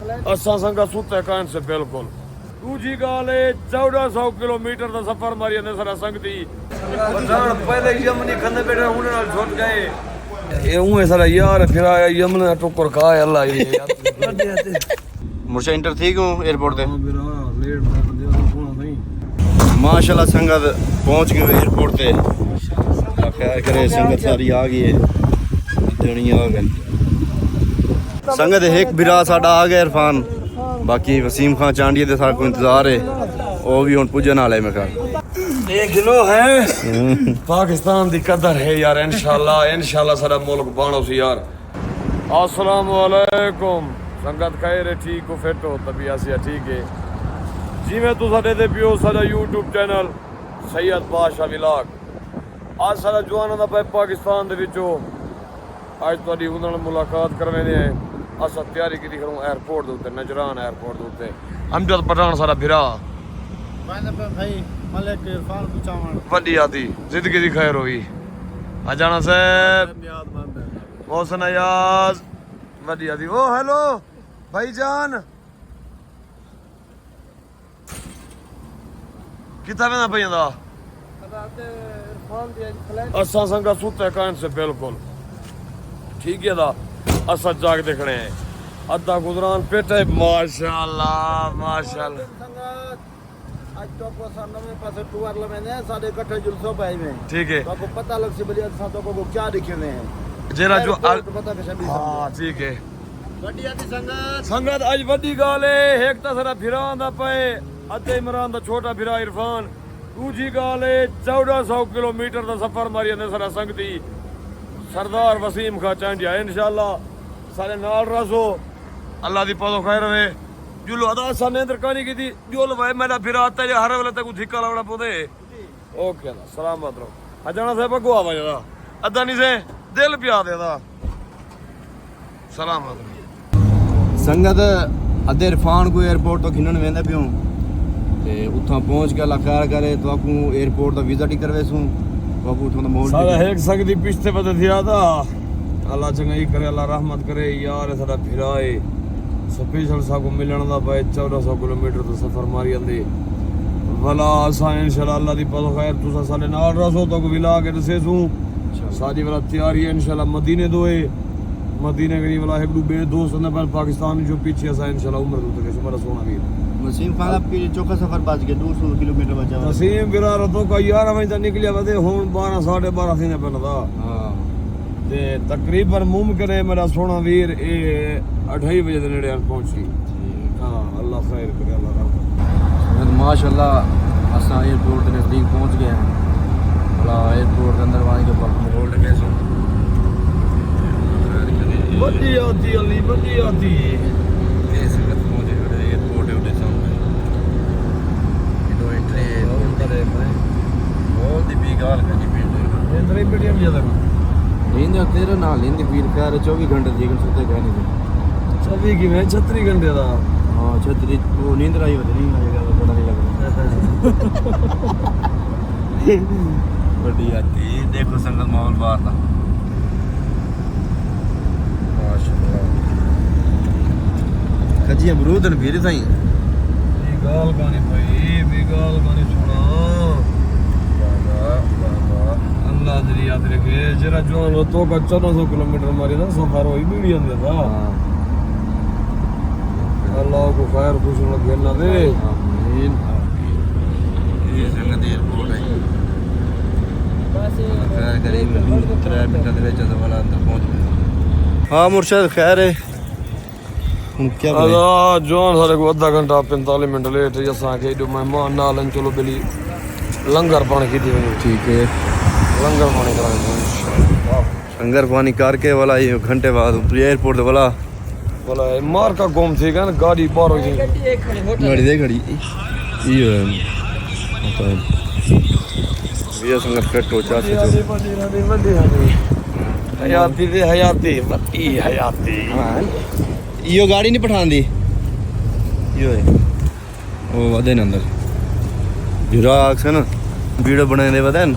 असा संगा सुते कान से बिल्कुल दूजी गाल 1400 किलोमीटर का सफर मारिया ने सारा संगती पठान पहले यमनी खंदे बैठे उन्हें नाल छूट गए ये उहे सारा यार फिर आया यमन टोकर खाए अल्लाह ये मुर्शा इंटर ठीक हूँ एयरपोर्ट पे लेट नहीं माशाल्लाह संगत पहुंच गए एयरपोर्ट पे खैर करे संगत सारी आ गई है जणी आ गई संगत एक बिरा साडा आ गया इरफान बाकी वसीम खान चांडिया दे सारा को इंतजार है वो भी हुन पुजन वाले में कर एक लो है पाकिस्तान दी कदर है यार इंशाल्लाह सारा मुल्क बाणो सी यार अस्सलाम वालेकुम संगत कहे रे ठीक हो फिट हो तबीयत ठीक है जिवें तुसां दे पियो साडा YouTube चैनल सैयद बादशाह व्लॉग आज सारा जवाना दा पाकिस्तान दे विचों आज तुहाडी उन्हां नाल मुलाकात करवेंदे हैं असा तैयारी की खड़ो एयरपोर्ट दे उत्ते नजरान एयरपोर्ट दे उत्ते अमजद पठान सारा भिरा मैंने पे भाई मलिक इरफान पुचावण वड्डी आती जिंदगी दी खैर होई अजाना साहब मोहसन अयाज वड्डी आती ओ हेलो भाईजान किथा वेंदा पईंदा असा संगा सुते कान से बिल्कुल ठीक है दा असा जाग देखने हैं अद्धा गुजरान पेटे माशाल्लाह माशाल्लाह आज तो को सामने पासे टूर लमेने साडे इकट्ठे जुलसो भाई में ठीक है तो पता लग से बलिया सा तो को क्या दिखने हैं जेरा जो पता के शबी हां ठीक है वड्डी आती संगत संगत आज वड्डी गाल है एक ता सारा फिरां दा पे अद्धे इमरान दा छोटा फिरा इरफान दूजी गाल है 1400 किलोमीटर का सफर मारिया ने सारा संगती सरदार वसीम खां चांडिया इंशाल्लाह सारे नाल रसो अल्लाह दी पदो खैर रहे जुलो अदा साने दरकानी की थी जुल भाई मेरा फिरा तेरे हर वेले तक धिक्का लावना पौदे ओके ना सलामत रहो अजाना साहब को आवा जदा अदा नहीं से दिल प्या देदा सलामत संगत अद्धे इरफान को एयरपोर्ट तो खिनन वेंदा पियो ते उथा पहुंच के अल्लाह खैर करे तो आपको एयरपोर्ट का वीजा टिक करवेसू तो आपको उठा मोड़ सारा एक सकदी पिछते पता दिया था अल्लाह चंगाई करे अल्लाह रहमत करे यार सारा फिराए स्पेशल सा को मिलण दा भाई 1400 किलोमीटर तो सफर मारी आंदे भला असा इंशाल्लाह अल्लाह दी पतो खैर तुसा साले नाल रसो तो को विला के दसेसू सारी वाला तैयारी है इंशाल्लाह मदीने दोए मदीने गरी वाला एक दो बे दोस्त ने पर पाकिस्तान जो पीछे असा इंशाल्लाह उम्र तो के सुमरा सोना भी वसीम खान आप चौका सफर बच गया 200 किलोमीटर बचा वसीम बिरार तो का 11 बजे तक निकलिया वदे हुन 12 12:30 दिन पनदा हां ते तकरीबन मुमकिन है मेरा सोना वीर ए 2:30 बजे दे नेड़े पहुंची हां अल्लाह खैर करे अल्लाह रहमत माशाल्लाह असा एयरपोर्ट के नजदीक पहुंच गए हैं भला एयरपोर्ट के अंदर वाले के पास होल्ड के सो बड़ी आती अली बड़ी आती ये संगत पहुंचे एयरपोर्ट के सामने इधर एंट्री करे बहुत ही बिगाड़ का जी पिंड इधर ही बढ़िया भी ज्यादा नींद तेरे नाल नींद पीर कर 24 घंटे जीवन सुते कहने से 24 की मैं 36 घंटे दा हां 36 वो नींद आई होती नहीं आएगा तो पता नहीं लगता बड़ी आती देखो संगत माहौल बाहर था माशाल्लाह कजी अमरूद न भीड़ सही गाल गाने भाई गाल गाने सुना अल्लाह तेरी याद रखे जरा जवान हो तो का 1400 किलोमीटर मारे ना सफर होई बीड़ी अंदर था अल्लाह को खैर खुश लगे ना दे आमीन ये संगत एयरपोर्ट है खैर करीब 3 मिनट दे विच वाला अंदर पहुंच गए हां मुर्शद खैर है क्या जवान सारे को आधा घंटा 45 मिनट लेट है असा के जो मेहमान नाल चलो बिली लंगर पानी की थी ठीक है लंगर पानी कराएंगे लंगर पानी करके वाला ये घंटे बाद एयरपोर्ट वाला बोला मार का गुम थी ना गाड़ी बाहर हो गई गाड़ी दे गाड़ी ये ये संगत कट हो जाते जो हयाती दे हयाती मती हयाती यो गाड़ी नहीं पठान दी यो है वो वदे न अंदर जुराक से ना वीडियो बनाने दे वदन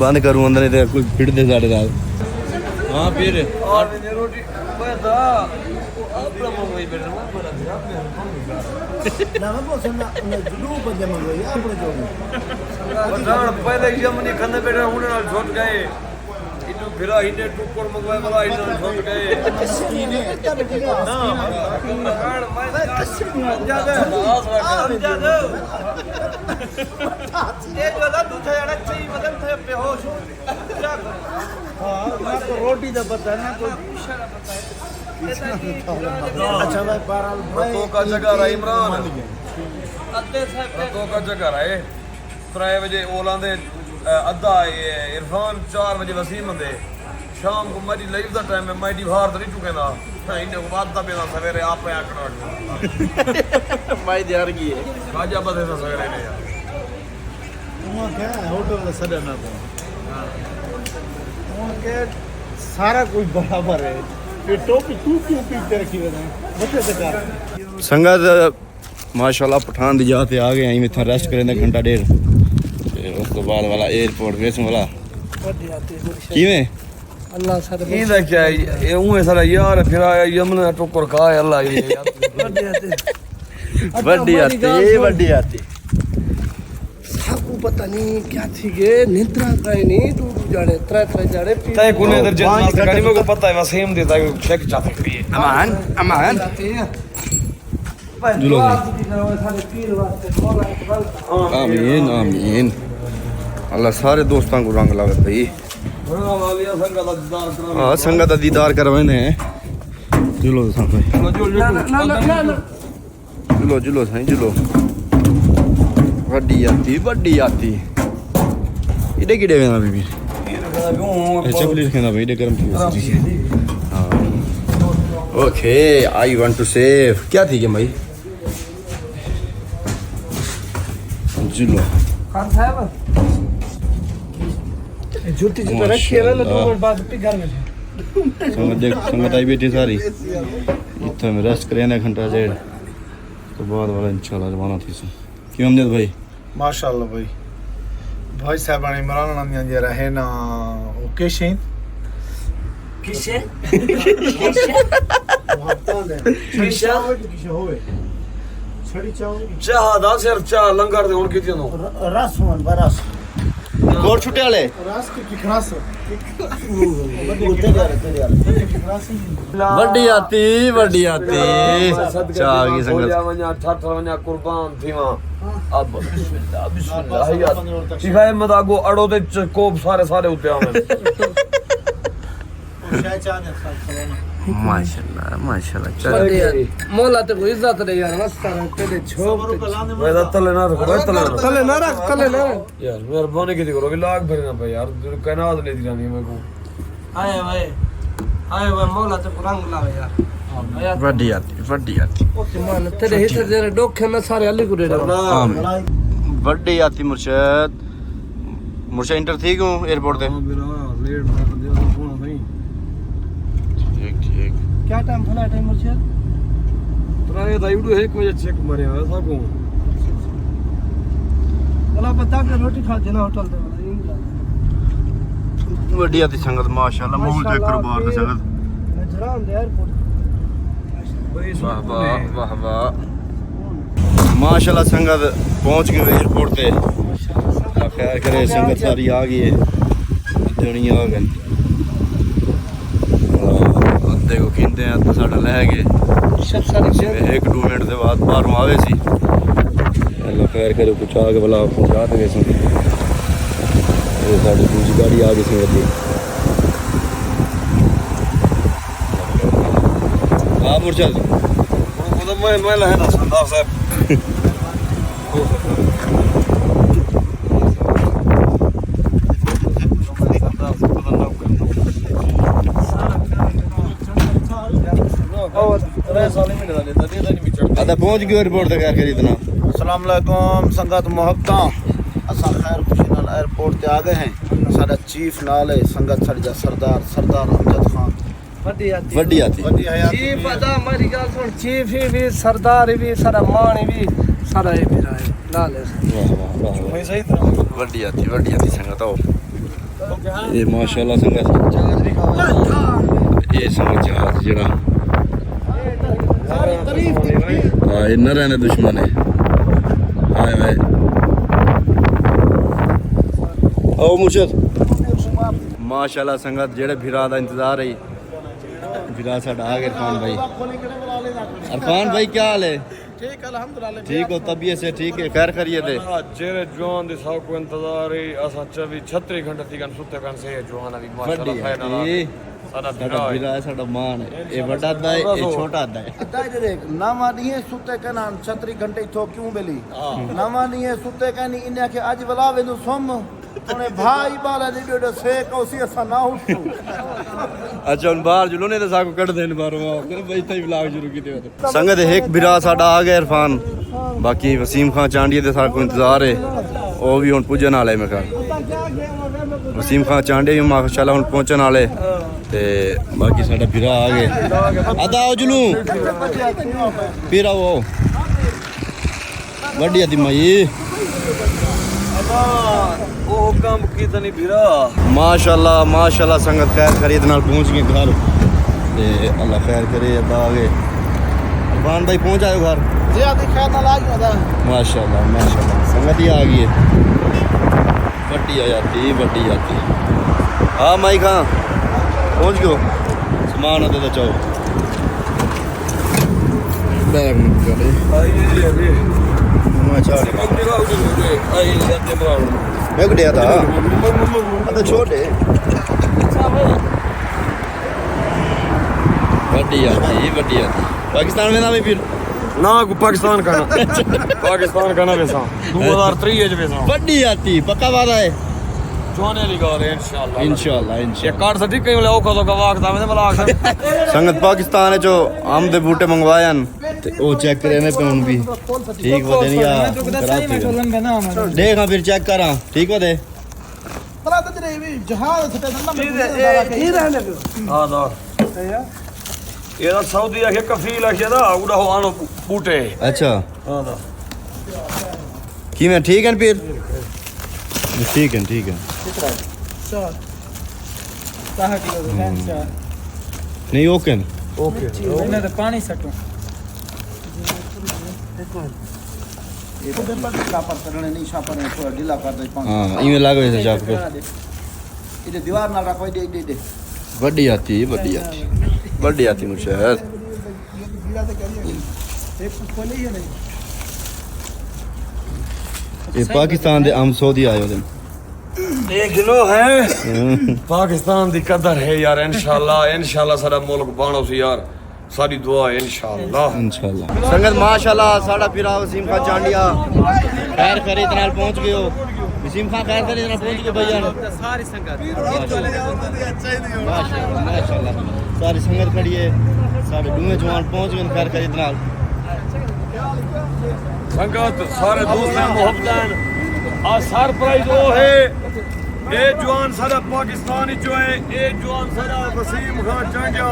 बंद करूं अंदर नहीं तो कुछ फिट दे साढ़े रात हां फिर और रोटी बता ਆਪਣਾ ਮੰਗਵਾਈ ਬੈਠਾ ਮੈਂ ਬੜਾ ਦਿਆ ਆਪਣੇ ਕੋਲ ਨਹੀਂ ਕਰ ਨਾ ਮੈਂ ਬੋਲਣਾ ਉਹਨੇ ਜਰੂਰ ਬੰਦੇ ਮੰਗਵਾਈ ਆਪਣੇ ਜੋ ਪਠਾਨ ਪਹਿਲੇ ਯਮਨੀ ਖੰਦੇ ਬੈਠੇ ਹੁਣ ਨਾਲ ਛੁੱਟ ਗਏ ਇਹਨੂੰ ਫਿਰਾ ਇਹਨੇ ਟੁੱਕਰ ਮੰਗਵਾਏ ਵਾਲਾ ਇਹਨਾਂ ਨਾਲ ਛੁੱਟ ਗਏ ਸਕੀਨੇ ਤਾਂ ਬੇਟੀਆਂ ਨਾ ਪਠਾਨ ਮੈਂ ਜਿਆਦਾ ਇਹ ਜੋ ਦਾ ਦੂਜਾ ਜਣਾ ਚੀ ਮਦਨ ਥੇ ਬੇਹੋਸ਼ ਹੋ क्या हाँ ना तो रोटी का पता ना कोई अच्छा भाई बारह तो का जगह रहा इमरान अद्दे साहब तो का जगह रहा 3 ਵਜੇ ओला दे अद्धा इरफान 4 वजे वसीम दे शाम को मेरी लाइव दा टाइम है मेरी बाहर तो नहीं चुकेंदा इन्ने को बाद दा बेदा सवेरे आप आकड़ ਮਾਈ ਦਿਆਰ ਕੀ ਹੈ राजा बदे दा सवेरे ने यार वहाँ क्या है होटल का सदन ना तो वहाँ क्या सारा कुछ बराबर है ये टोपी तू क्यों पीछे रखी हुई है बच्चे से कर ਸੰਗਤ ਮਾਸ਼ਾਅੱਲਾ ਪਠਾਨ ਦੀ ਜਗ੍ਹਾ ਤੇ ਆ ਗਏ ਆਂ ਇੱਥੇ ਰੈਸਟ ਕਰਨ ਦਾ ਘੰਟਾ ਡੇਢ ਤੇ ਉਸ ਤੋਂ ਬਾਅਦ ਵਾਲਾ 에어ਪੋਰਟ ਵੇਸਣ ਵਾਲਾ ਕਿਵੇਂ अल्लाह सर ਇਹਦਾ ਕੀ ਹੈ ਇਹ ਉਹ ਸਾਰਾ ਯਾਰ ਫਿਰ ਆਇਆ ਯਮਨ ਦਾ ਟੋਕਰ ਖਾ ਅੱਲਾ ਇਹ ਵੱਡੀ ਆਤੀ साकू पता नहीं क्या थी गे निद्रा काई नहीं तू जाने त्रै जाने तय कोने इधर जन्नत का नहीं मेरे को पता है मैं सेम देता हूं चेक चाहते हैं ਅਮਾਨ ਅਮਾਨ जुलो ਆਮੀਨ ਆਮੀਨ ਅੱਲਾ ਸਾਰੇ ਦੋਸਤਾਂ ਨੂੰ ਰੰਗ ਲਾਵੇ ਭਈ बड़ा वालिया संगा दा दीदार करा ਆ ਸੰਗਤ ਦਾ ਦੀਦਾਰ ਕਰਵਾਉਂਦੇ ਹੈ ਜੁਲੋ ਸੰਗਤ ਜੁਲੋ ਸਾਈਂ ਜੁਲੋ ਵੱਡੀ ਆਤੀ ਇਹਦੇ ਕਿਹੜੇ ਵੇਣਾ ਬੀਬੀ ਇਹ ਚੱਪਲੀ ਰੱਖਣਾ ਬਈ ਇਹਦੇ ਗਰਮ ਕੀ ਹਾਂ okay I want to save क्या थी क्या भाई जुलो खान साहब जूती जी पे रखी है ना 2 मिनट बाद पे घर में संगत आई बैठी सारी इतना में रेस्ट करें घंटा डेढ़ तो बाद वाला इंशाल्लाह रवाना थी क्यों अमजद भाई माशाल्लाह भाई भाई साहब ने इमरान नाम जे रहे ना ओके शेन किसे किसे होवे छड़ी चावल चाह दा सिर चाह लंगर दे हुन किती नो रस होन बरस गोर छुट्टे वाले रस की खरास ਵੱਡੀ ਆਤੀ ਚਾਹ ਗਈ ਸੰਗਤ व냐 ठाठ व냐 कुर्बान थीवा अब बिस्मिल्लाह यार सिखाए मदागो अड़ो दे कोप सारे उते आवे माशाल्लाह चल मोला ते कोई इज्जत रे यार मस्त तेरे छोप वेदा तले ना रखो तले ना रख यार मेहरबानी की करो लाग भरे ना भाई यार कहना ले दी जानी मेरे को आए भाई मोला ते रंग लावे यार ਵੱਡੀ ਆਤੀ ओके मान तेरे हितर जरे डोखे में सारे अली गुरे ਵੱਡੀ ਆਤੀ ਮੁਰਸ਼ਦ इंटर थी क्यों एयरपोर्ट पे मेरा लेट ना दिया फोन नहीं ठीक क्या टाइम भला टाइम मुर्शिद तराए दा वीडियो 1 बजे चेक मारे आया था को चला बता के रोटी खा देना होटल दे वाला ਵੱਡੀ ਆਤੀ ਸੰਗਤ ਮਾਸ਼ਾਅੱਲਾ ਮੂਲ ਚੈੱਕ ਕਰੋ ਬਾਹਰ ਦੀ ਸੰਗਤ नजरा दे एयरपोर्ट वाह माशाल्लाह संगत पहुंच गए एयरपोर्ट पे खैर करे संगत सारी आ गई है दुनिया आ गई अद्धे को कहते हैं तो साडा ले गए सब सारी 1-2 मिनट के बाद बाहरों आवे सी अल्लाह खैर करे कुछ आ के भला पहुंचा दे सी ये साडी दूसरी गाड़ी आ गई सी वड्डी हां मुर्शद वो मैं लहना सरदार साहब आधा पहुंच गए एयरपोर्ट तक खैर करी इतना अस्सलाम वालेकुम संगत मोहब्बता असा खैर खुशी नाल एयरपोर्ट ते आ गए हैं साडा चीफ नाल है संगत साडा सरदार अमजद खान ਵੱਡੀ ਆਤੀ वड्डी हयात चीफ अदा हमारी गाल सुन चीफ भी सरदार भी सारा मान भी सारा ये भी रहा लाल है मैं सही तरह ਵੱਡੀ ਆਤੀ ਸੰਗਤ आओ ये माशाल्लाह संगत चार्ज भी खावा ये संगत जहाज जड़ा सारी तारीफ की हाँ ये न रहने दुश्मन है हाय भाई ओ मुर्शद माशाल्लाह संगत जेड़े भिरा दा इंतजार है भिरा साडा आ गए इरफान भाई इरफान भाई क्या हाल है ठीक अल्हम्दुलिल्लाह ठीक हो तबीयत से ठीक है खैर खैरियत है जेरे जवान दे साहब को इंतजार है असा 36 घंटे तीकन सुते कन से जवान अभी माशाल्लाह खैर ना साडा साडा भिरा है साडा मान है ये बड़ा दा है ये छोटा दा है अदा जे नामा दिए सुते कना 36 घंटे थो क्यों बेली नामा दिए सुते कनी इने के आज वला वेंदो सोम ओने भाई बाला दी डो से कोसी असा ना उठू अच्छा उन बाहर जुलूने ते साको कट देन बारो फिर भाई तई व्लॉग शुरू कीते संगत एक भिरा साडा आ गया इरफान बाकी वसीम खान चांडिया दे साको इंतजार है ओ भी हुन पुजन वाले मैं कहा वसीम खान चांडिया भी माशाल्लाह हुन पहुंचन वाले ते बाकी साडा भिरा आ गए अदा आओ जुलू फिर आओ बढ़िया दी मई ओ काम की तनी भिरा माशाल्लाह माशाल्लाह संगत खैर खरीद नाल पहुंच गए घर ते अल्लाह खैर करे अदा आ गए इरफान भाई पहुंच आए घर जे आदि खैर ना लागी होदा माशाल्लाह माशाल्लाह संगत ही आ गई है बड्डी आ जाती हाँ माई खां पहुंच गयो सामान आते तो चाहो बैग निकाले आई अभी मैं चाह आई जाते ब्राउन मैं गया था तो छोटे बड्डी आती पाकिस्तान में ना भी फिर ना को पाकिस्तान का ना पाकिस्तान का ना वैसा 2003 ज वैसा बड्डी आती पक्का वादा है जोने वाली गल है इंशाल्लाह इंशाल्लाह ये कार्ड से ठीक कहीं औखा तो गवाक दा मैं मलाक संगत पाकिस्तान है जो आम दे बूटे मंगवाए ते ओ चेक करे ने पे हुन भी ठीक बते नहीं आ देख हां फिर चेक करा ठीक बते पता तो रे भी जहाज से ये रहने दो हां दा ये दा सऊदी के कफील है दा उड़ा हो आनो बूटे अच्छा हां दा की मैं ठीक है फिर ठीक है चार किलो चार नहीं ओके ओके मैं तो पानी सकूं ये तो पर करने नहीं छापर है थोड़ा ढीला कर दे पानी हां इमे लागो ऐसे जाप को इधर दीवार ना रखो दे बड़ी आती मुर्शद ये पाकिस्तान दे आम सऊदी आए दिन एक गिनो है पाकिस्तान दी कदर है यार इंशाल्लाह साडा मुल्क बाणो सी यार साडी दुआ है इंशाल्लाह संगत माशाल्लाह साडा पिरा वसीम खान चांडिया खैर खरीद नाल पहुंच गयो वसीम खान खैर खरीद नाल पहुंच गए भैया सारी संगत माशाल्लाह सारी संगत खड़ी है साडे दुए जवान पहुंच गए खैर खरीद नाल संगत सारे दोस्त मोहब्बत आ सरप्राइज वो है ए जवान साडा पाकिस्तानी जो है ए जवान साडा वसीम खान चांडिया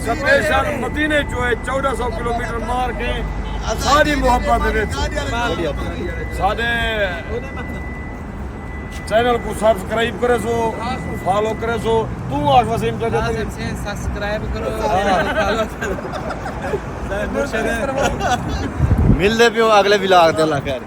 स्पेशल मदीने जो है 1400 किलोमीटर मार के सारी मोहब्बत दे विच साडे चैनल को सब्सक्राइब करे सो फॉलो करे सो तू आख वसीम चाचा सब्सक्राइब करो मिलदे पियो अगले व्लॉग ते अल्लाह खैर